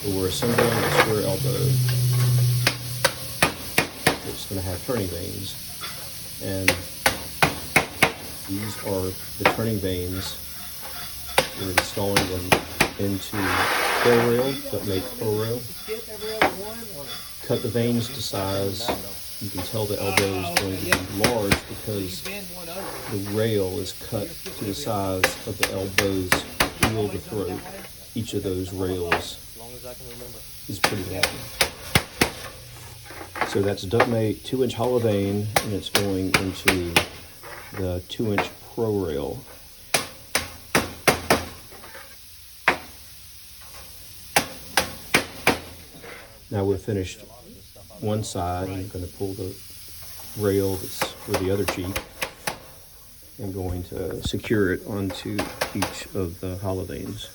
But we're assembling a square elbow. It's going to have turning vanes, and these are the turning vanes. We're installing them into pro rail, but make pro rail. Cut the vanes to size. You can tell the elbow is going to be large because the rail is cut to the size of the elbow's heel to throat. Each of those rails is pretty long. So that's a Duckmate 2-inch hollow vane, and it's going into the 2-inch pro rail. Now we've finished one side. I'm going to pull the rail that's for the other cheek and going to secure it onto each of the hollow vanes.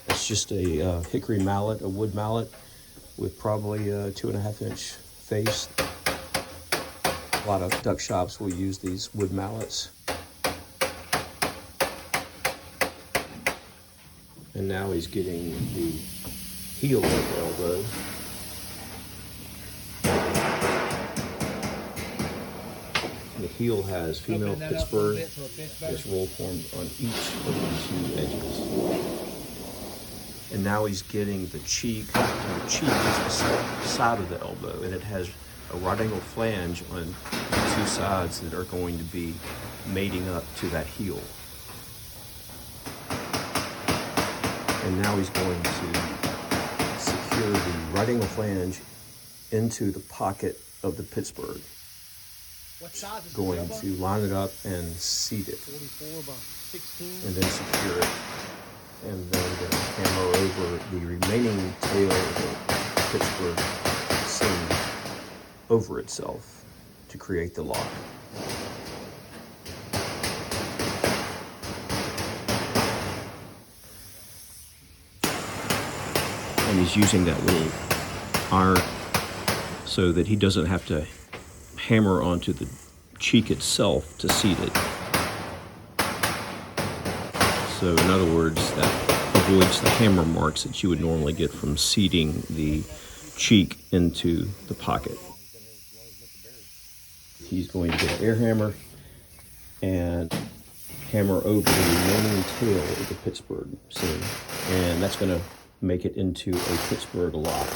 It's just a hickory mallet, a wood mallet with probably a 2.5-inch face. A lot of duck shops will use these wood mallets. And now he's getting the heel of the elbow. The heel has female Pittsburgh. It's roll formed on each of the 2 edges. And now he's getting the cheek. The cheek is the side of the elbow, and it has a right angle flange on the 2 sides that are going to be mating up to that heel. And now he's going to secure the right angle flange into the pocket of the Pittsburgh. Going to line it up and seat it. 44 by 16. And then secure it. And then going to hammer over the remaining tail of the Pittsburgh seam over itself to create the lock. And he's using that little iron so that he doesn't have to hammer onto the cheek itself to seat it. So in other words, that avoids the hammer marks that you would normally get from seating the cheek into the pocket. He's going to get an air hammer and hammer over the remaining tail of the Pittsburgh seam. And that's going to make it into a Pittsburgh lock.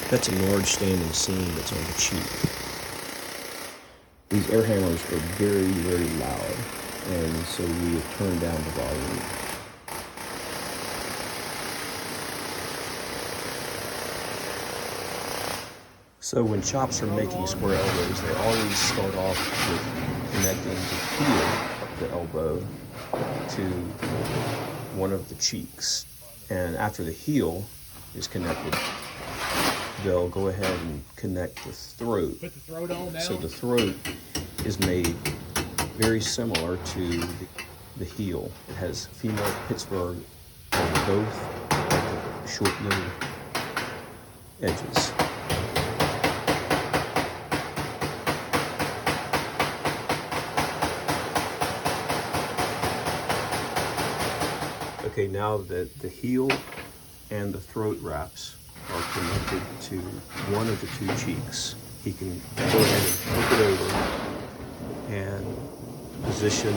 That's a large standing seam that's on the cheek. These air hammers are very, very loud, and so we have turned down the volume. So when chops are making square elbows, they always start off with connecting the heel of the elbow to one of the cheeks. And after the heel is connected, they'll go ahead and connect the throat. Put the throat on now. So the throat is made very similar to the heel. It has female Pittsburgh on both the short little edges. Okay, now that the heel and the throat wraps are connected to one of the 2 cheeks, he can go ahead and flip it over and position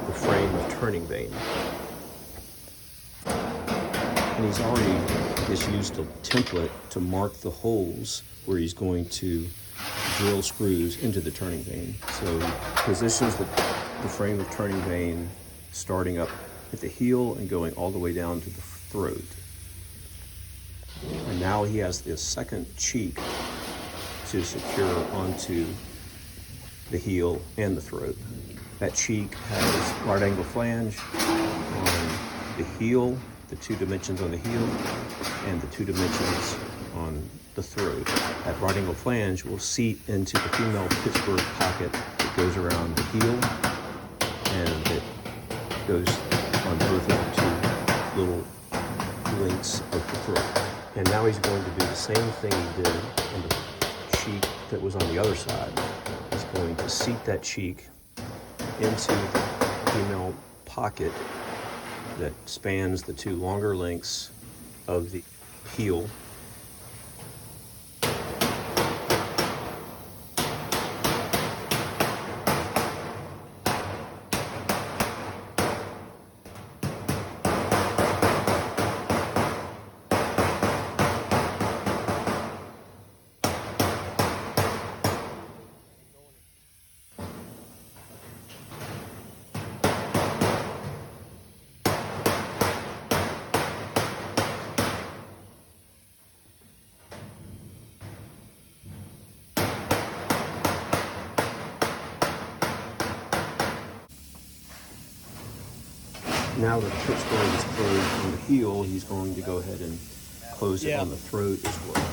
the frame of turning vane. And he's already just used a template to mark the holes where he's going to drill screws into the turning vane. So he positions the frame of turning vane starting up at the heel and going all the way down to the throat. And now he has the second cheek to secure onto the heel and the throat. That cheek has right angle flange on the heel, the 2 dimensions on the heel, and the 2 dimensions on the throat. That right angle flange will seat into the female Pittsburgh pocket that goes around the heel, and it goes on both of the 2 little links of the throat. And now he's going to do the same thing he did on the cheek that was on the other side. He's going to seat that cheek into the female pocket that spans the two longer lengths of the heel. Now that the pitchblade is closed on the heel, he's going to go ahead and close it on the throat as well.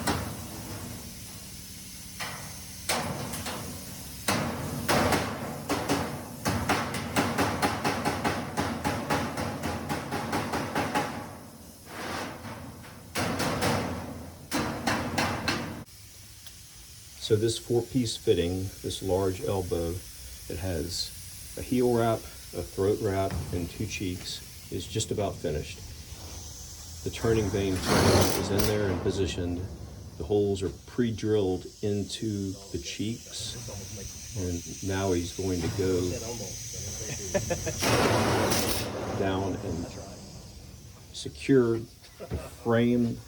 So this four-piece fitting, this large elbow, it has a heel wrap, a throat wrap, and two cheeks, is just about finished. The turning vane is in there and positioned. The holes are pre-drilled into the cheeks, and now he's going to go down and secure the frame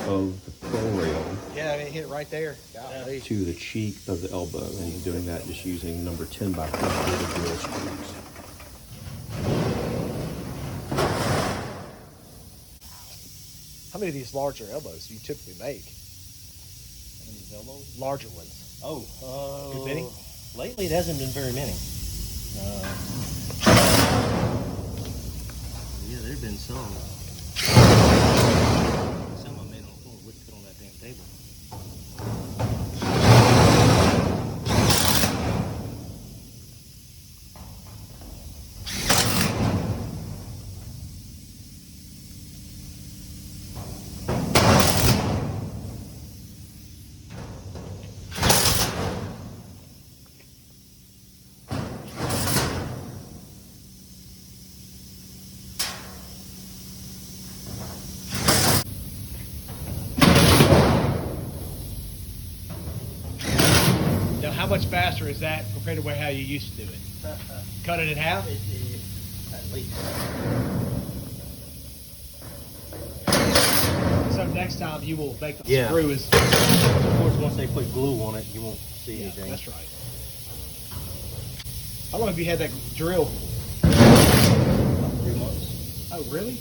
of the pro rail Hit it right there. to the cheek of the elbow, and he's doing that just using number 10 by 4 drill screws. How many of these larger elbows do you typically make? How many of these elbows? Larger ones. Oh, If any? lately it hasn't been very many. Yeah, there've been some. Some I made on the floor wouldn't fit on that damn table. Now, how much faster is that compared to how you used to do it? Cut it in half? At least. So next time you will make the Yeah. screw is. Of course, once they put glue on it, you won't see Yeah, anything. that's right. How long have you had that drill? 3 months. Oh, really?